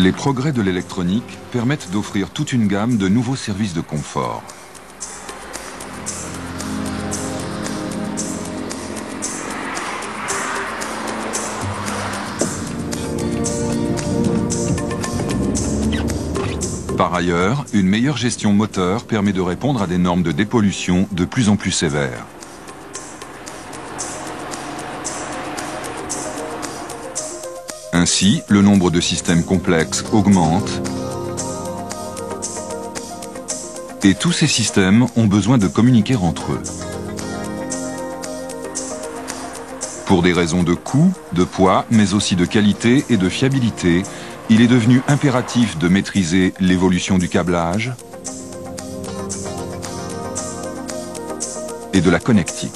Les progrès de l'électronique permettent d'offrir toute une gamme de nouveaux services de confort. Par ailleurs, une meilleure gestion moteur permet de répondre à des normes de dépollution de plus en plus sévères. Ainsi, le nombre de systèmes complexes augmente et tous ces systèmes ont besoin de communiquer entre eux. Pour des raisons de coût, de poids, mais aussi de qualité et de fiabilité, il est devenu impératif de maîtriser l'évolution du câblage et de la connectique.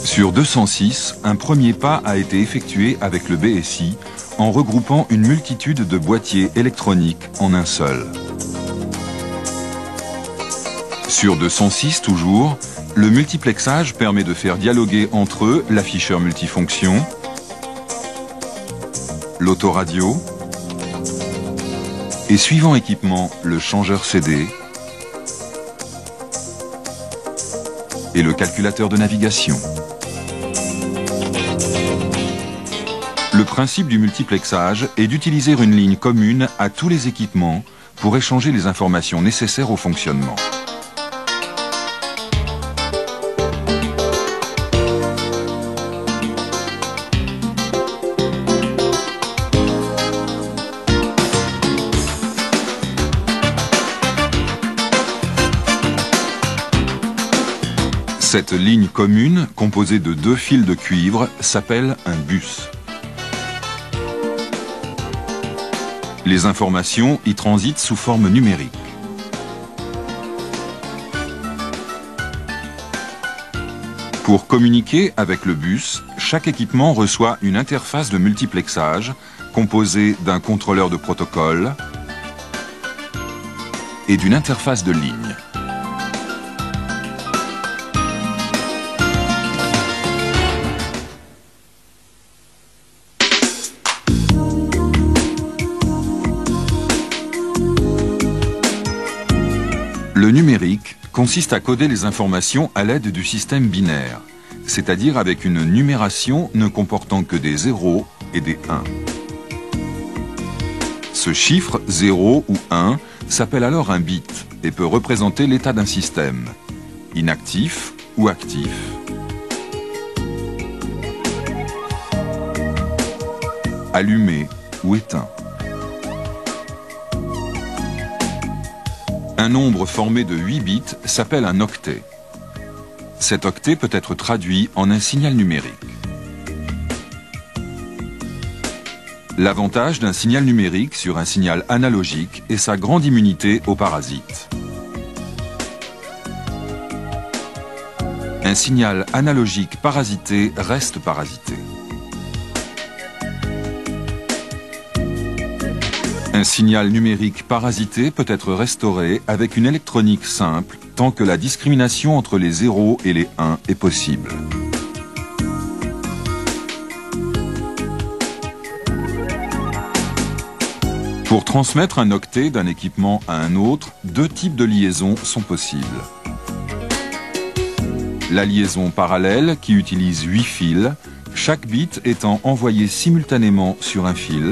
Sur 206, un premier pas a été effectué avec le BSI en regroupant une multitude de boîtiers électroniques en un seul. Sur 206 toujours, le multiplexage permet de faire dialoguer entre eux l'afficheur multifonction, l'autoradio et suivant équipement le changeur CD et le calculateur de navigation. Le principe du multiplexage est d'utiliser une ligne commune à tous les équipements pour échanger les informations nécessaires au fonctionnement. Cette ligne commune, composée de 2 fils de cuivre, s'appelle un bus. Les informations y transitent sous forme numérique. Pour communiquer avec le bus, chaque équipement reçoit une interface de multiplexage composée d'un contrôleur de protocole et d'une interface de ligne. Le numérique consiste à coder les informations à l'aide du système binaire, c'est-à-dire avec une numération ne comportant que des 0 et des 1. Ce chiffre 0 ou 1 s'appelle alors un bit et peut représenter l'état d'un système, inactif ou actif. Allumé ou éteint. Un nombre formé de 8 bits s'appelle un octet. Cet octet peut être traduit en un signal numérique. L'avantage d'un signal numérique sur un signal analogique est sa grande immunité aux parasites. Un signal analogique parasité reste parasité. Un signal numérique parasité peut être restauré avec une électronique simple tant que la discrimination entre les 0 et les 1 est possible. Pour transmettre un octet d'un équipement à un autre, 2 types de liaisons sont possibles. La liaison parallèle qui utilise 8 fils, chaque bit étant envoyé simultanément sur un fil,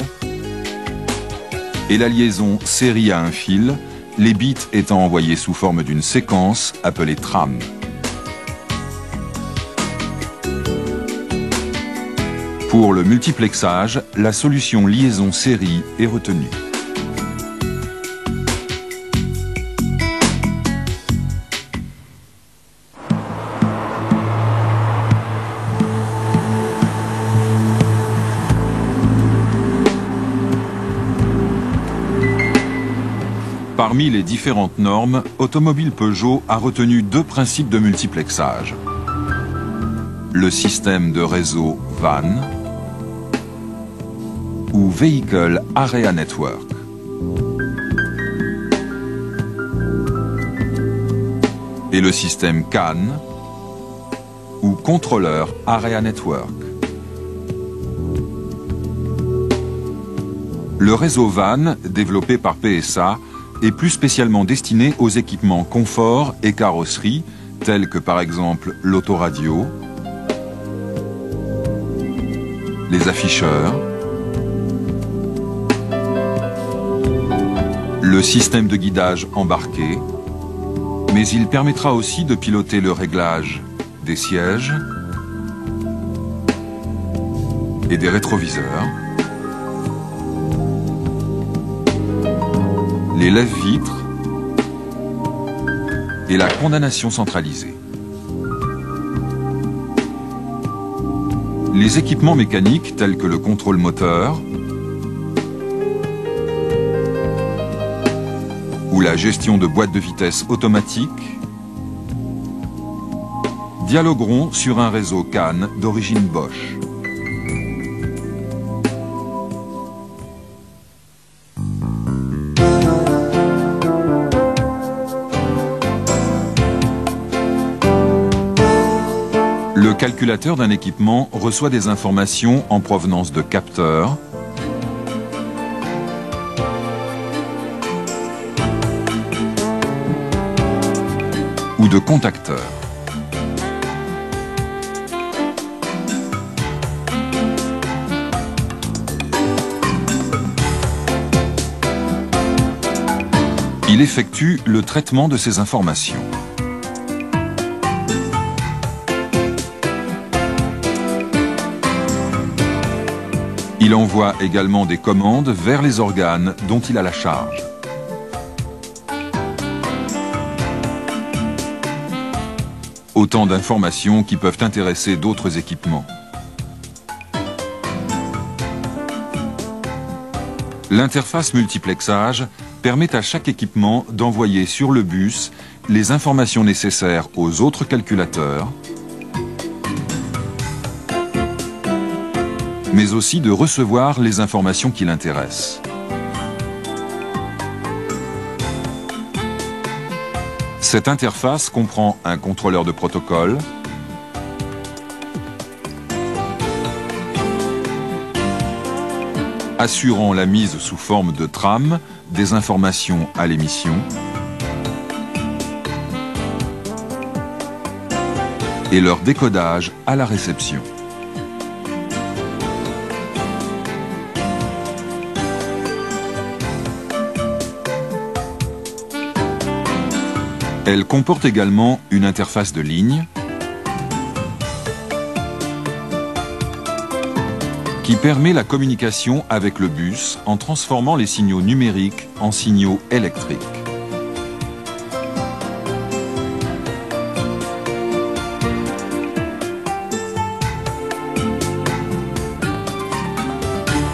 et la liaison série à un fil, les bits étant envoyés sous forme d'une séquence appelée trame. Pour le multiplexage, la solution liaison série est retenue. Parmi les différentes normes, Automobile Peugeot a retenu 2 principes de multiplexage. Le système de réseau VAN ou Vehicle Area Network. Et le système CAN ou Controller Area Network. Le réseau WAN, développé par PSA, est plus spécialement destiné aux équipements confort et carrosserie, tels que par exemple l'autoradio, les afficheurs, le système de guidage embarqué, mais il permettra aussi de piloter le réglage des sièges et des rétroviseurs, les lève-vitres et la condamnation centralisée. Les équipements mécaniques tels que le contrôle moteur ou la gestion de boîtes de vitesse automatique dialogueront sur un réseau CAN d'origine Bosch. Le calculateur d'un équipement reçoit des informations en provenance de capteurs, ou de contacteurs. Il effectue le traitement de ces informations. Il envoie également des commandes vers les organes dont il a la charge. Autant d'informations qui peuvent intéresser d'autres équipements. L'interface multiplexage permet à chaque équipement d'envoyer sur le bus les informations nécessaires aux autres calculateurs, mais aussi de recevoir les informations qui l'intéressent. Cette interface comprend un contrôleur de protocole, assurant la mise sous forme de trame des informations à l'émission et leur décodage à la réception. Elle comporte également une interface de ligne qui permet la communication avec le bus en transformant les signaux numériques en signaux électriques.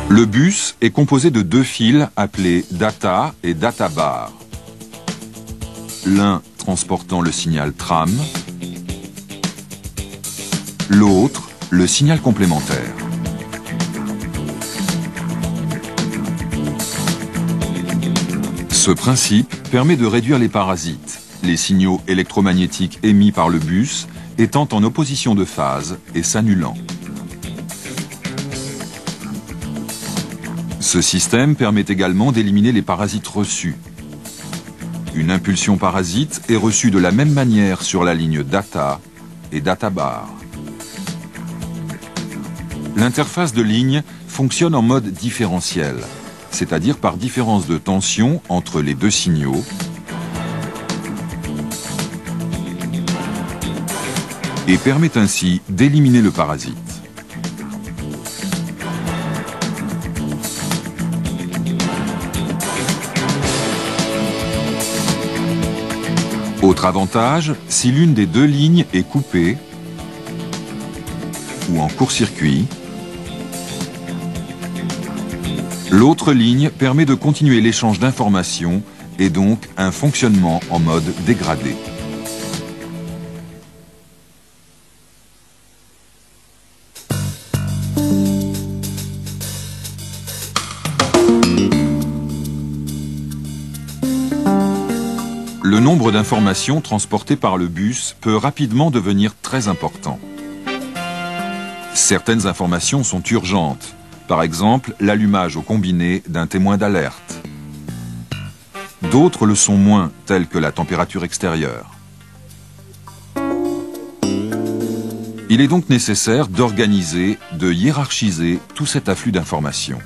Le bus est composé de deux fils appelés data et data bar. L'un transportant le signal tram, l'autre le signal complémentaire. Ce principe permet de réduire les parasites, les signaux électromagnétiques émis par le bus étant en opposition de phase et s'annulant. Ce système permet également d'éliminer les parasites reçus. Une impulsion parasite est reçue de la même manière sur la ligne data et data bar. L'interface de ligne fonctionne en mode différentiel, c'est-à-dire par différence de tension entre les deux signaux, et permet ainsi d'éliminer le parasite. Autre avantage, si l'une des deux lignes est coupée ou en court-circuit, l'autre ligne permet de continuer l'échange d'informations et donc un fonctionnement en mode dégradé. Le nombre d'informations transportées par le bus peut rapidement devenir très important. Certaines informations sont urgentes, par exemple l'allumage au combiné d'un témoin d'alerte. D'autres le sont moins, tels que la température extérieure. Il est donc nécessaire d'organiser, de hiérarchiser tout cet afflux d'informations.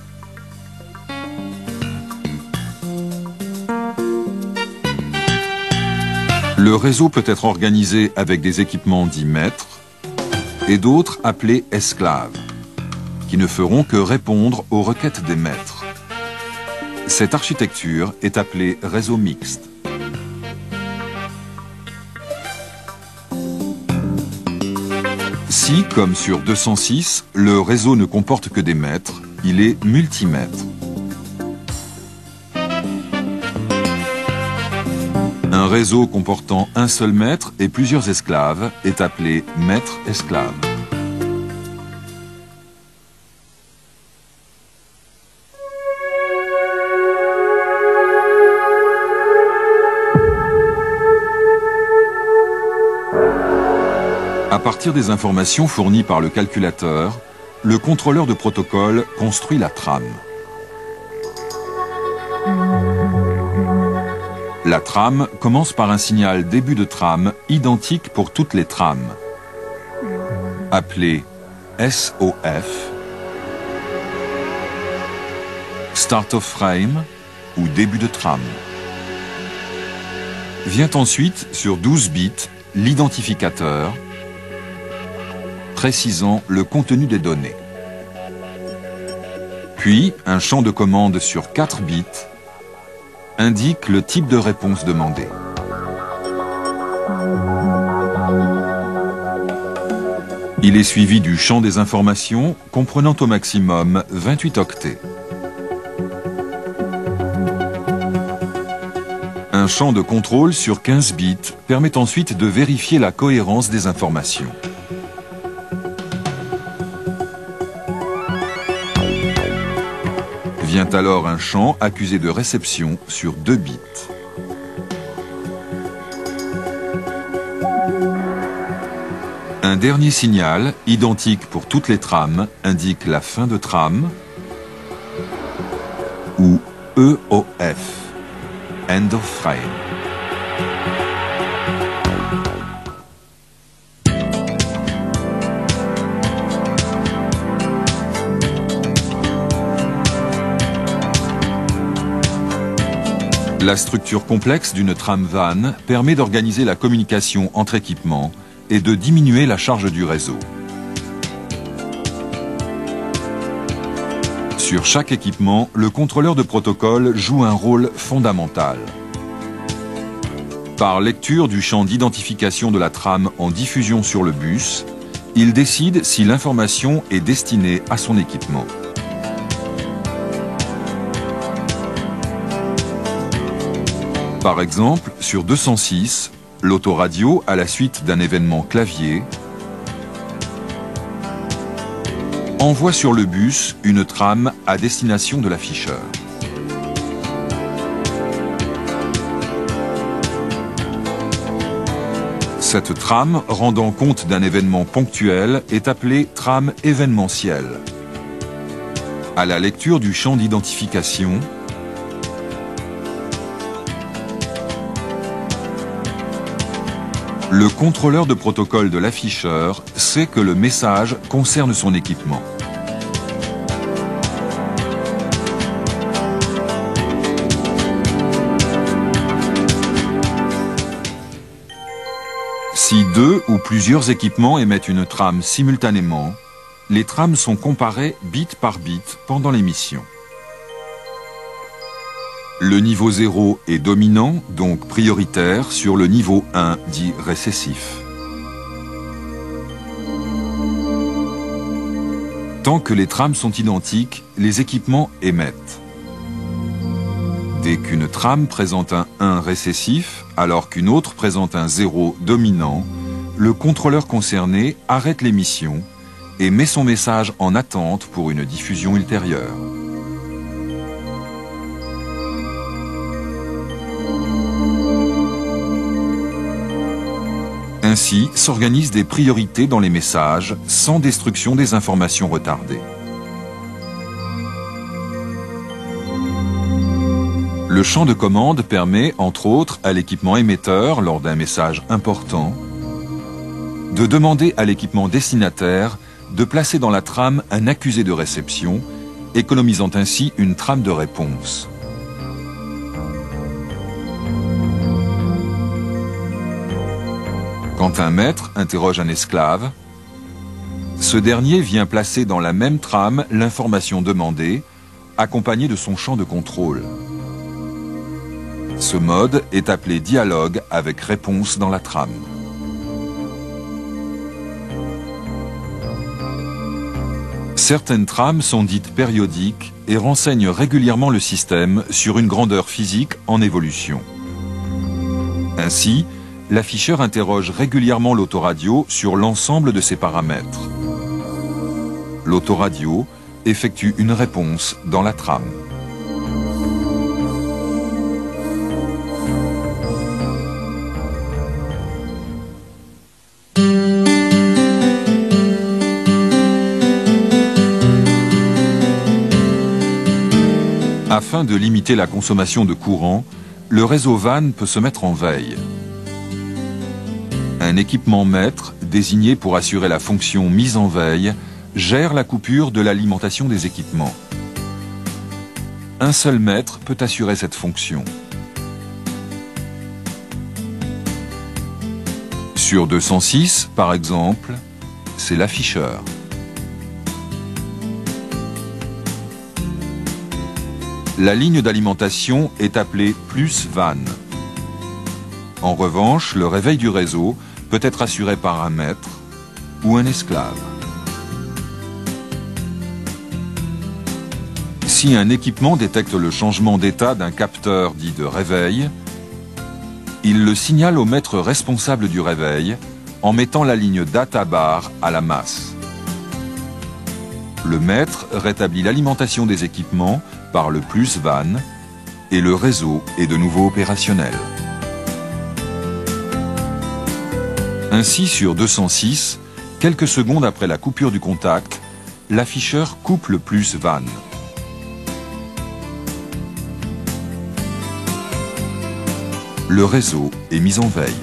Le réseau peut être organisé avec des équipements dits maîtres et d'autres appelés esclaves, qui ne feront que répondre aux requêtes des maîtres. Cette architecture est appelée réseau mixte. Si, comme sur 206, le réseau ne comporte que des maîtres, il est multimètre. Un réseau comportant un seul maître et plusieurs esclaves est appelé maître-esclave. À partir des informations fournies par le calculateur, le contrôleur de protocole construit la trame. La trame commence par un signal début de trame identique pour toutes les trames, appelé SOF, Start of Frame ou début de trame. Vient ensuite, sur 12 bits, l'identificateur précisant le contenu des données. Puis, un champ de commande sur 4 bits indique le type de réponse demandée. Il est suivi du champ des informations comprenant au maximum 28 octets. Un champ de contrôle sur 15 bits permet ensuite de vérifier la cohérence des informations. Vient alors un champ accusé de réception sur 2 bits. Un dernier signal, identique pour toutes les trames, indique la fin de trame, ou EOF, End of Frame. La structure complexe d'une trame WAN permet d'organiser la communication entre équipements et de diminuer la charge du réseau. Sur chaque équipement, le contrôleur de protocole joue un rôle fondamental. Par lecture du champ d'identification de la trame en diffusion sur le bus, il décide si l'information est destinée à son équipement. Par exemple, sur 206, l'autoradio, à la suite d'un événement clavier, envoie sur le bus une trame à destination de l'afficheur. Cette trame, rendant compte d'un événement ponctuel, est appelée trame événementielle. À la lecture du champ d'identification, le contrôleur de protocole de l'afficheur sait que le message concerne son équipement. Si 2 ou plusieurs équipements émettent une trame simultanément, les trames sont comparées bit par bit pendant l'émission. Le niveau 0 est dominant, donc prioritaire, sur le niveau 1, dit récessif. Tant que les trames sont identiques, les équipements émettent. Dès qu'une trame présente un 1 récessif, alors qu'une autre présente un 0 dominant, le contrôleur concerné arrête l'émission et met son message en attente pour une diffusion ultérieure. Ainsi s'organisent des priorités dans les messages sans destruction des informations retardées. Le champ de commande permet, entre autres, à l'équipement émetteur, lors d'un message important, de demander à l'équipement destinataire de placer dans la trame un accusé de réception, économisant ainsi une trame de réponse. Quand un maître interroge un esclave, ce dernier vient placer dans la même trame l'information demandée, accompagnée de son champ de contrôle. Ce mode est appelé dialogue avec réponse dans la trame. Certaines trames sont dites périodiques et renseignent régulièrement le système sur une grandeur physique en évolution. Ainsi, l'afficheur interroge régulièrement l'autoradio sur l'ensemble de ses paramètres. L'autoradio effectue une réponse dans la trame. Afin de limiter la consommation de courant, le réseau WAN peut se mettre en veille. Un équipement maître, désigné pour assurer la fonction mise en veille, gère la coupure de l'alimentation des équipements. Un seul maître peut assurer cette fonction. Sur 206, par exemple, c'est l'afficheur. La ligne d'alimentation est appelée plus WAN. En revanche, le réveil du réseau peut être assuré par un maître ou un esclave. Si un équipement détecte le changement d'état d'un capteur dit de réveil, il le signale au maître responsable du réveil en mettant la ligne data bar à la masse. Le maître rétablit l'alimentation des équipements par le plus WAN et le réseau est de nouveau opérationnel. Ainsi, sur 206, quelques secondes après la coupure du contact, l'afficheur coupe le plus WAN. Le réseau est mis en veille.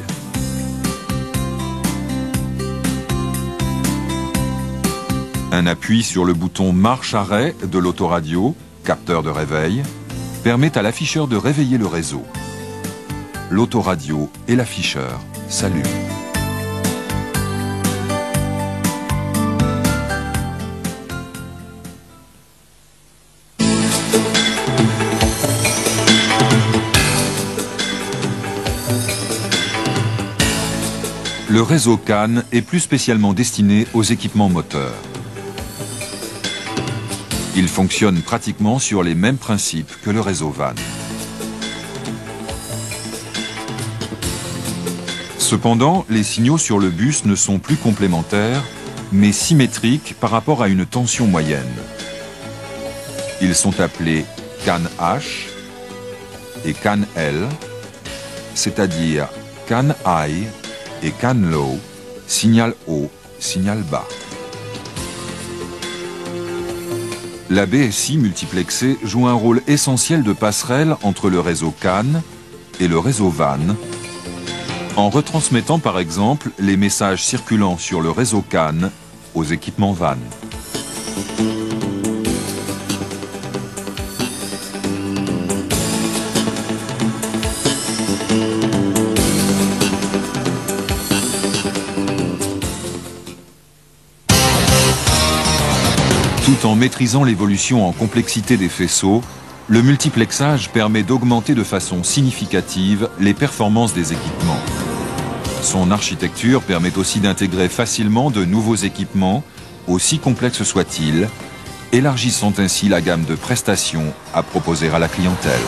Un appui sur le bouton marche-arrêt de l'autoradio, capteur de réveil, permet à l'afficheur de réveiller le réseau. L'autoradio et l'afficheur s'allument. Le réseau CAN est plus spécialement destiné aux équipements moteurs. Il fonctionne pratiquement sur les mêmes principes que le réseau WAN. Cependant, les signaux sur le bus ne sont plus complémentaires, mais symétriques par rapport à une tension moyenne. Ils sont appelés CAN H et CAN L, c'est-à-dire CAN High et CAN Low, signal haut, signal bas. La BSI multiplexée joue un rôle essentiel de passerelle entre le réseau CAN et le réseau WAN, en retransmettant par exemple les messages circulant sur le réseau CAN aux équipements WAN. Tout en maîtrisant l'évolution en complexité des faisceaux, le multiplexage permet d'augmenter de façon significative les performances des équipements. Son architecture permet aussi d'intégrer facilement de nouveaux équipements, aussi complexes soient-ils, élargissant ainsi la gamme de prestations à proposer à la clientèle.